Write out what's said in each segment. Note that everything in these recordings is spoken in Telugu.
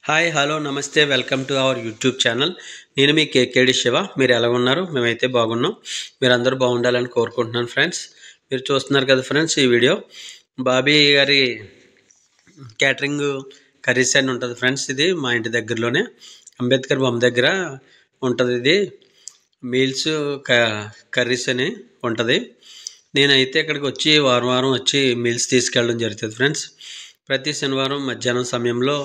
హాయ్ హలో నమస్తే welcome to our YouTube channel. నేను మీ కేకేడి శివ. మీరు ఎలా ఉన్నారు? మేమైతే బాగున్నాం. మీరు అందరూ బాగుండాలని కోరుకుంటున్నాను ఫ్రెండ్స్. మీరు చూస్తున్నారు కదా ఫ్రెండ్స్, ఈ వీడియో బాబీ గారి క్యాటరింగ్ కర్రీస్ అని ఉంటుంది ఫ్రెండ్స్. ఇది మా ఇంటి దగ్గరలోనే అంబేద్కర్ బొమ్మ దగ్గర ఉంటుంది. ఇది మీల్స్ కర్రీస్ అని ఉంటుంది. నేనైతే ఇక్కడికి వచ్చి వారం వారం వచ్చి మీల్స్ తీసుకెళ్ళడం జరుగుతుంది ఫ్రెండ్స్. ప్రతి శనివారం మధ్యాహ్నం సమయంలో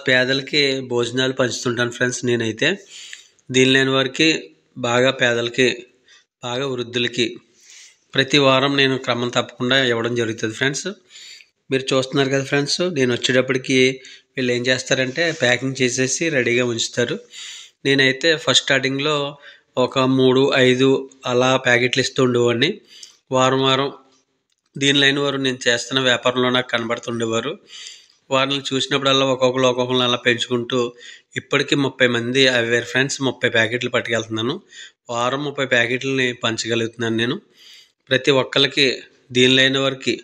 పేదలకి భోజనాలు పంచుతుంటాను ఫ్రెండ్స్. నేనైతే దీని లేని వారికి, బాగా పేదలకి, బాగా వృద్ధులకి ప్రతి వారం నేను క్రమం తప్పకుండా ఇవ్వడం జరుగుతుంది ఫ్రెండ్స్. మీరు చూస్తున్నారు కదా ఫ్రెండ్స్, నేను వచ్చేటప్పటికి వీళ్ళు ఏం చేస్తారంటే ప్యాకింగ్ చేసేసి రెడీగా ఉంచుతారు. నేనైతే ఫస్ట్ స్టార్టింగ్లో ఒక 3-5 అలా ప్యాకెట్లు ఇస్తూ ఉండేవాడిని. వారం వారం దీని లేని వారు నేను చేస్తున్న వ్యాపారంలో నాకు కనబడుతుండేవారు. వారిని చూసినప్పుడల్లా ఒక్కొక్కరు అలా పెంచుకుంటూ ఇప్పటికీ 30 మంది అయ్యారు ఫ్రెండ్స్. 30 ప్యాకెట్లు పట్టుకెళ్తున్నాను. వారం 30 ప్యాకెట్లని పంచగలుగుతున్నాను నేను. ప్రతి ఒక్కరికి, దీని లేని వారికి,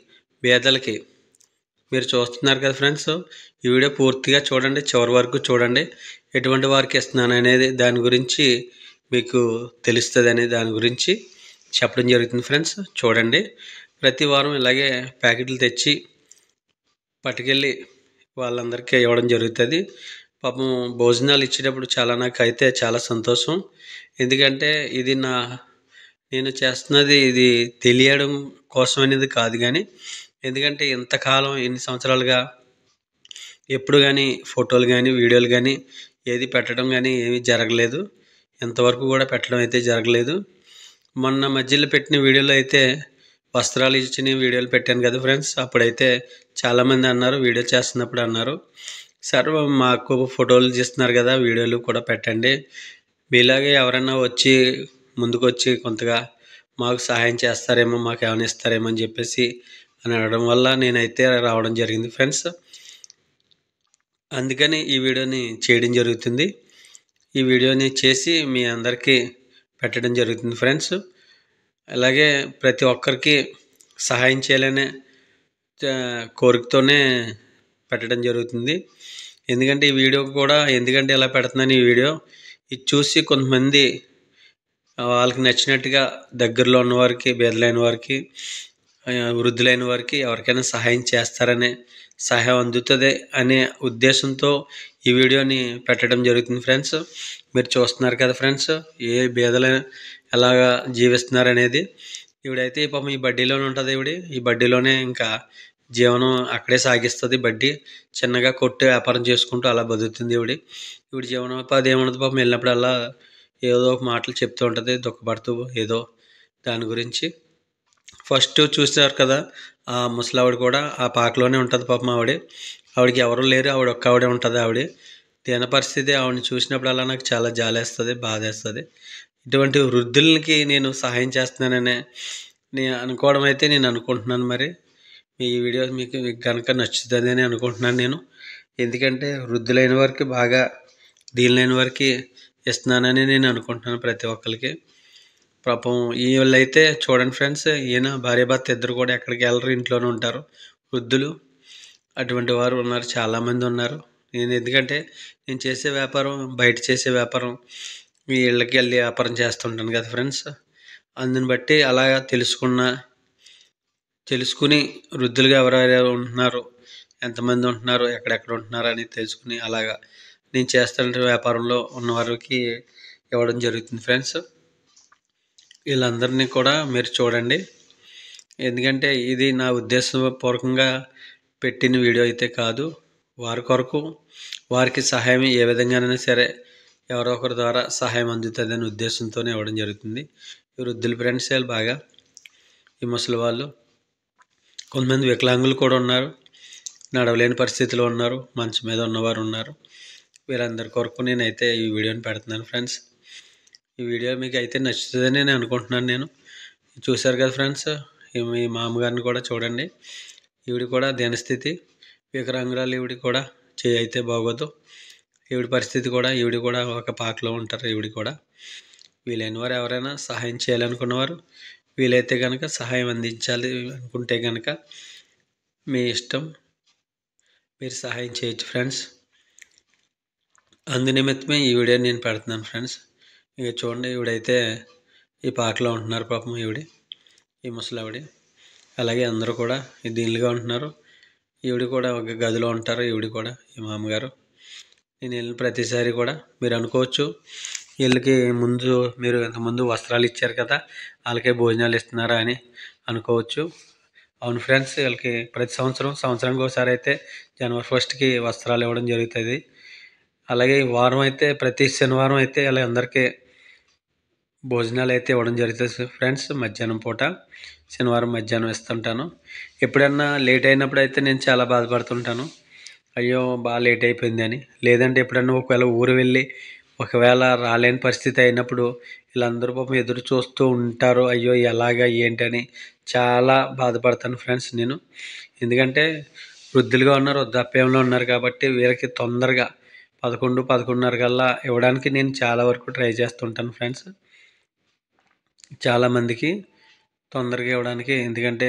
పేదలకి. మీరు చూస్తున్నారు కదా ఫ్రెండ్స్, ఈ వీడియో పూర్తిగా చూడండి, చివరి వరకు చూడండి. ఎటువంటి వారికి ఇస్తున్నాను అనేది దాని గురించి మీకు తెలుస్తుంది అనే దాని గురించి చెప్పడం జరుగుతుంది ఫ్రెండ్స్. చూడండి, ప్రతి వారం ఇలాగే ప్యాకెట్లు తెచ్చి పట్టుకెళ్ళి వాళ్ళందరికీ ఇవ్వడం జరుగుతుంది. పాపం భోజనాలు ఇచ్చేటప్పుడు నాకైతే చాలా సంతోషం. ఎందుకంటే ఇది నేను చేస్తున్నది ఇది తెలియడం కోసం అనేది కాదు, కానీ ఎందుకంటే ఇంతకాలం ఎన్ని సంవత్సరాలుగా ఎప్పుడు కానీ ఫోటోలు కానీ వీడియోలు కానీ ఏది పెట్టడం కానీ ఏమీ జరగలేదు. ఇంతవరకు కూడా పెట్టడం అయితే జరగలేదు. మొన్న మధ్యలో పెట్టిన వీడియోలో అయితే వస్త్రాలు ఇచ్చిన వీడియోలు పెట్టాను కదా ఫ్రెండ్స్. అప్పుడైతే చాలామంది అన్నారు, వీడియో చేస్తున్నప్పుడు అన్నారు, సార్ మాకు ఫోటోలు తీస్తున్నారు కదా, వీడియోలు కూడా పెట్టండి, మీలాగే ఎవరైనా వచ్చి ముందుకు వచ్చి కొంతగా మాకు సహాయం చేస్తారేమో, మాకు ఏమైనా ఇస్తారేమో అని చెప్పేసి అని అనడం వల్ల నేనైతే రావడం జరిగింది ఫ్రెండ్స్. అందుకని ఈ వీడియోని చేయడం జరుగుతుంది. ఈ వీడియోని చేసి మీ అందరికీ పెట్టడం జరుగుతుంది ఫ్రెండ్స్. అలాగే ప్రతి ఒక్కరికి సహాయం చేయాలనే కోరికతోనే పెట్టడం జరుగుతుంది. ఎందుకంటే ఈ వీడియో కూడా ఎందుకంటే ఇలా పెడుతున్నాను, ఈ వీడియో ఇది చూసి కొంతమంది వాళ్ళకి నచ్చినట్టుగా దగ్గరలో ఉన్నవారికి, బేదలైన వారికి, వృద్ధులైన వారికి ఎవరికైనా సహాయం చేస్తారనే, సహాయం అందుతుంది అనే ఉద్దేశంతో ఈ వీడియోని పెట్టడం జరుగుతుంది ఫ్రెండ్స్. మీరు చూస్తున్నారు కదా ఫ్రెండ్స్, ఏ బేదలు ఎలాగా జీవిస్తున్నారు అనేది. ఈవిడైతే పాపం ఈ బడ్డీలోనే ఉంటుంది. ఈ బడ్డీలోనే ఇంకా జీవనం అక్కడే సాగిస్తుంది. బడ్డీ చిన్నగా కొట్టు వ్యాపారం చేసుకుంటూ అలా బతుకుతుంది. ఈవిడ జీవనోపాధి ఏమున్నది, పాపం వెళ్ళినప్పుడల్లా ఏదో ఒక మాటలు చెప్తూ ఉంటుంది, దుఃఖపడుతూ ఏదో దాని గురించి. ఫస్ట్ చూసారు కదా, ఆ ముసలావిడ కూడా ఆ పాకలోనే ఉంటుంది పాపం. ఆవిడకి ఎవరు లేరు, ఆవిడ ఒక్క ఆవిడే ఉంటుంది. దీన పరిస్థితి ఆవిడని చూసినప్పుడల్లా నాకు చాలా జాలేస్తుంది, బాధేస్తుంది. ఇటువంటి వృద్ధులకి నేను సహాయం చేస్తున్నాననే నేను అనుకోవడం అయితే నేను అనుకుంటున్నాను. మరి ఈ వీడియో మీకు కనుక నచ్చుతుందని అనుకుంటున్నాను నేను. ఎందుకంటే వృద్ధులైన వారికి, బాగా దీని లేని వారికి ఇస్తున్నానని నేను అనుకుంటున్నాను. ప్రతి ఒక్కరికి పాపం వీళ్ళైతే చూడండి ఫ్రెండ్స్, ఈయన భార్యాభర్త ఇద్దరు కూడా ఎక్కడికి వెళ్ళరు, ఇంట్లోనే ఉంటారు వృద్ధులు. అటువంటి వారు ఉన్నారు, చాలామంది ఉన్నారు. ఎందుకంటే నేను చేసే వ్యాపారం, బయట చేసే వ్యాపారం, మీ ఇళ్ళకి వెళ్ళి వ్యాపారం చేస్తుంటాను కదా ఫ్రెండ్స్. అందుని బట్టి అలాగా తెలుసుకుని వృద్ధులుగా ఎవరెవరు ఉంటున్నారు, ఎంతమంది ఉంటున్నారు, ఎక్కడెక్కడ ఉంటున్నారు అని తెలుసుకుని అలాగా నేను చేస్తున్న వ్యాపారంలో ఉన్న వారికి ఇవ్వడం జరుగుతుంది ఫ్రెండ్స్. వీళ్ళందరినీ కూడా మీరు చూడండి. ఎందుకంటే ఇది నా ఉద్దేశపూర్వకంగా పెట్టిన వీడియో అయితే కాదు. వారి కొరకు, వారికి సహాయం ఏ విధంగానైనా సరే ఎవరో ఒకరి ద్వారా సహాయం అందుతుందనే ఉద్దేశంతోనే ఇవ్వడం జరుగుతుంది. ఈ వృద్ధుల ఫ్రెండ్స్ బాగా, ఈ ముసలి వాళ్ళు, కొంతమంది వికలాంగులు కూడా ఉన్నారు, నడవలేని పరిస్థితిలో ఉన్నారు, మంచం మీద ఉన్నవారు ఉన్నారు. వీరందరి కొరకు నేనైతే ఈ వీడియోని పెడుతున్నాను ఫ్రెండ్స్. ఈ వీడియో మీకు అయితే నచ్చుతుందని నేను అనుకుంటున్నాను. నేను చూశారు కదా ఫ్రెండ్స్, మీ మామగారిని కూడా చూడండి. ఈవిడ కూడా దీనస్థితి, వికలాంగురాలు. ఈవిడ కూడా చేయి అయితే బాగోదు. ఈవిడ పరిస్థితి కూడా, ఈవిడ కూడా ఒక పాకలో ఉంటారు. ఈవిడ కూడా వీలైన వారు ఎవరైనా సహాయం చేయాలనుకున్నవారు, వీలైతే కనుక సహాయం అందించాలి అనుకుంటే కనుక మీ ఇష్టం, మీరు సహాయం చేయొచ్చు ఫ్రెండ్స్. అందు నిమిత్తమే ఈ వీడియో నేను పెడుతున్నాను ఫ్రెండ్స్. ఇక చూడండి, ఈవిడైతే ఈ పాకలో ఉంటున్నారు పాపం ఈ ముసలావిడ. అలాగే అందరూ కూడా దీనిగా ఉంటున్నారు. ఈవిడ కూడా ఒక గదిలో ఉంటారు. ఈవిడ కూడా ఈ మామగారు. నేను వెళ్ళిన ప్రతిసారి కూడా మీరు అనుకోవచ్చు, వీళ్ళకి ముందు మీరు ఇంతకుముందు వస్త్రాలు ఇచ్చారు కదా, వాళ్ళకే భోజనాలు ఇస్తున్నారా అని అనుకోవచ్చు. అవును ఫ్రెండ్స్, వీళ్ళకి ప్రతి సంవత్సరానికి ఒకసారి అయితే జనవరి 1కి వస్త్రాలు ఇవ్వడం జరుగుతుంది. అలాగే ఈ వారం అయితే ప్రతి శనివారం అయితే ఇలా అందరికీ భోజనాలు అయితే ఇవ్వడం జరుగుతుంది ఫ్రెండ్స్. మధ్యాహ్నం పూట శనివారం మధ్యాహ్నం ఇస్తుంటాను. ఎప్పుడన్నా లేట్ అయినప్పుడు అయితే నేను చాలా బాధపడుతుంటాను, అయ్యో బాగా లేట్ అయిపోయింది అని. లేదంటే ఎప్పుడన్నా ఒకవేళ ఊరు వెళ్ళి ఒకవేళ రాలేని పరిస్థితి అయినప్పుడు వీళ్ళందరూ పాపం ఎదురు చూస్తూ ఉంటారు, అయ్యో ఎలాగా ఏంటని చాలా బాధపడతాను ఫ్రెండ్స్ నేను. ఎందుకంటే వృద్ధులుగా ఉన్నారు, వృద్ధాప్యంలో ఉన్నారు కాబట్టి వీళ్ళకి తొందరగా 11-11:30 కల్లా ఇవ్వడానికి నేను చాలా వరకు ట్రై చేస్తుంటాను ఫ్రెండ్స్. చాలామందికి తొందరగా ఇవ్వడానికి, ఎందుకంటే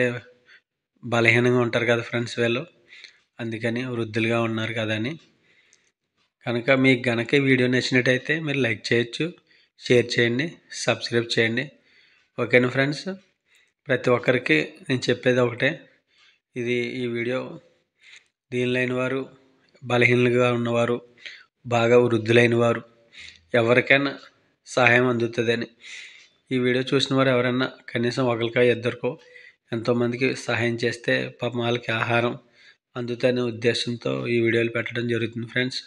బలహీనంగా ఉంటారు కదా ఫ్రెండ్స్ వీళ్ళు, అందుకని వృద్ధులుగా ఉన్నారు కదా అని. కనుక మీకు గనక ఈ వీడియో నచ్చినట్టయితే మీరు లైక్ చేయొచ్చు, షేర్ చేయండి, సబ్స్క్రైబ్ చేయండి. ఓకేనా ఫ్రెండ్స్. ప్రతి ఒక్కరికి నేను చెప్పేది ఒకటే, ఈ వీడియో దీనిలైన వారు, బలహీనంగా ఉన్నవారు, బాగా వృద్ధులైన వారు ఎవరికైనా సహాయం అందుతుందని. ఈ వీడియో చూసిన వారు ఎవరైనా కనీసం ఒకరికో ఇద్దరికో ఎంతోమందికి సహాయం చేస్తే పాపం వాళ్ళకి ఆహారం అందుతనే ఉద్దేశంతో ఈ వీడియోలు పెట్టడం జరుగుతుంది ఫ్రెండ్స్.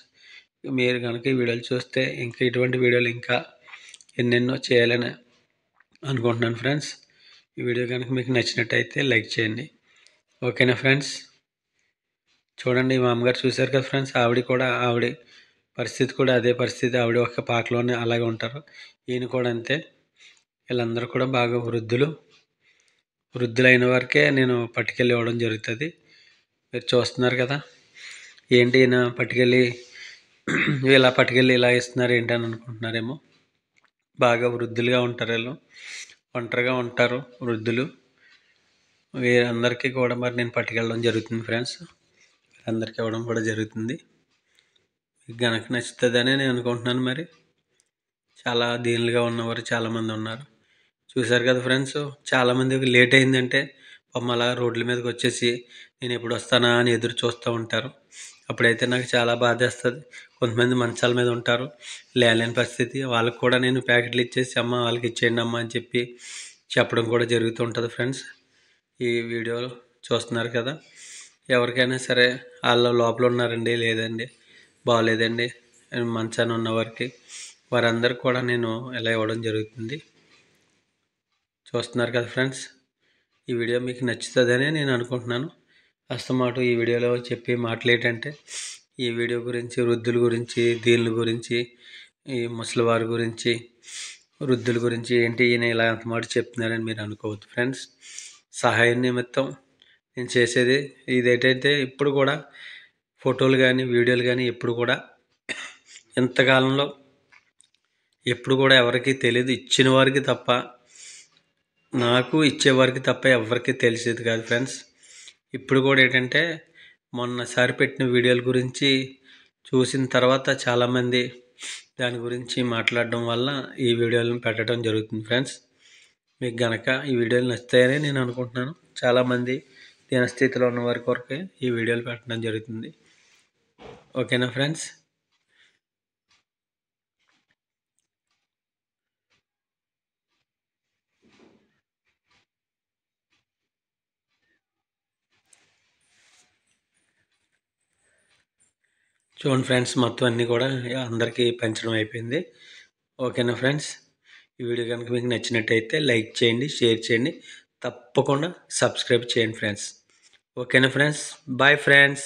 మీరు కనుక ఈ వీడియోలు చూస్తే ఇంకా ఇటువంటి వీడియోలు ఇంకా ఎన్నెన్నో చేయాలని అనుకుంటున్నాను ఫ్రెండ్స్. ఈ వీడియో కనుక మీకు నచ్చినట్టయితే లైక్ చేయండి. ఓకేనా ఫ్రెండ్స్. చూడండి, మా అమ్మగారు చూశారు కదా ఫ్రెండ్స్, ఆవిడ పరిస్థితి కూడా అదే పరిస్థితి. ఆవిడ ఒక పాకలోనే అలాగే ఉంటారు. ఈయన కూడా అంతే. వీళ్ళందరూ కూడా బాగా వృద్ధులైన వారికే నేను పట్టుకెళ్ళి ఇవ్వడం జరుగుతుంది. మీరు చూస్తున్నారు కదా, ఏంటి ఈయన ఇలా పట్టుకెళ్ళి ఇలా ఇస్తున్నారు ఏంటని అనుకుంటున్నారేమో. బాగా వృద్ధులుగా ఉంటారు వీళ్ళు, ఒంటరిగా ఉంటారు వృద్ధులు. వీరందరికీ కూడా మరి నేను పట్టుకెళ్ళడం జరుగుతుంది ఫ్రెండ్స్. అందరికీ ఇవ్వడం కూడా జరుగుతుంది. మీకు గనక నచ్చుతుందని నేను అనుకుంటున్నాను. మరి చాలా దీనులుగా ఉన్నవారు చాలామంది ఉన్నారు. చూశారు కదా ఫ్రెండ్స్, చాలామందికి లేట్ అయిందంటే పాపం అలా రోడ్ల మీదకి వచ్చేసి నేను ఎప్పుడు వస్తానా అని ఎదురు చూస్తూ ఉంటారు. అప్పుడైతే నాకు చాలా బాధేస్తుంది. కొంతమంది మంచాల మీద ఉంటారు, లేని పరిస్థితి. వాళ్ళకి కూడా నేను ప్యాకెట్లు ఇచ్చేసి అమ్మ వాళ్ళకి ఇచ్చేయండి అమ్మ అని చెప్పడం కూడా జరుగుతూ ఉంటుంది ఫ్రెండ్స్. ఈ వీడియో చూస్తున్నారు కదా, ఎవరికైనా సరే వాళ్ళ లోపల ఉన్నారండి, లేదండి బాగోలేదండి మంచాన ఉన్నవారికి, వారందరికీ కూడా నేను ఇలా ఇవ్వడం జరుగుతుంది. చూస్తున్నారు కదా ఫ్రెండ్స్, ఈ వీడియో మీకు నచ్చుతుందని నేను అనుకుంటున్నాను. అస్తమాటు ఈ వీడియోలో చెప్పే మాటలు ఏంటంటే, ఈ వీడియో గురించి వృద్ధుల గురించి, దీనుల గురించి, ఈ ముసలివారి గురించి, వృద్ధుల గురించి ఏంటి ఈయన ఇలా అంతమాట చెప్తున్నారని మీరు అనుకోవద్దు ఫ్రెండ్స్. సహాయం నిమిత్తం నేను చేసేది ఇదేంటంటే, ఇప్పుడు కూడా ఫోటోలు కానీ వీడియోలు కానీ ఎప్పుడు కూడా ఇంతకాలంలో ఎప్పుడు కూడా ఎవరికి తెలియదు. ఇచ్చిన వారికి తప్ప, నాకు ఇచ్చేవారికి తప్ప ఎవరికి తెలిసేది కాదు ఫ్రెండ్స్. ఇప్పుడు కూడా ఏంటంటే, మొన్నసారి పెట్టిన వీడియోల గురించి చూసిన తర్వాత చాలామంది దాని గురించి మాట్లాడడం వల్ల ఈ వీడియోలను పెట్టడం జరుగుతుంది ఫ్రెండ్స్. మీకు గనక ఈ వీడియోలు నచ్చుతాయని నేను అనుకుంటున్నాను. చాలామంది దీనస్థితిలో ఉన్న వారి కొరకే ఈ వీడియోలు పెట్టడం జరుగుతుంది. ఓకేనా ఫ్రెండ్స్. చూడండి ఫ్రెండ్స్, మొత్తం అన్నీ కూడా అందరికీ పెంచడం అయిపోయింది. ఓకేనా ఫ్రెండ్స్. ఈ వీడియో కనుక మీకు నచ్చినట్టయితే లైక్ చేయండి, షేర్ చేయండి, తప్పకుండా సబ్స్క్రైబ్ చేయండి ఫ్రెండ్స్. ఓకేనా ఫ్రెండ్స్. Bye friends.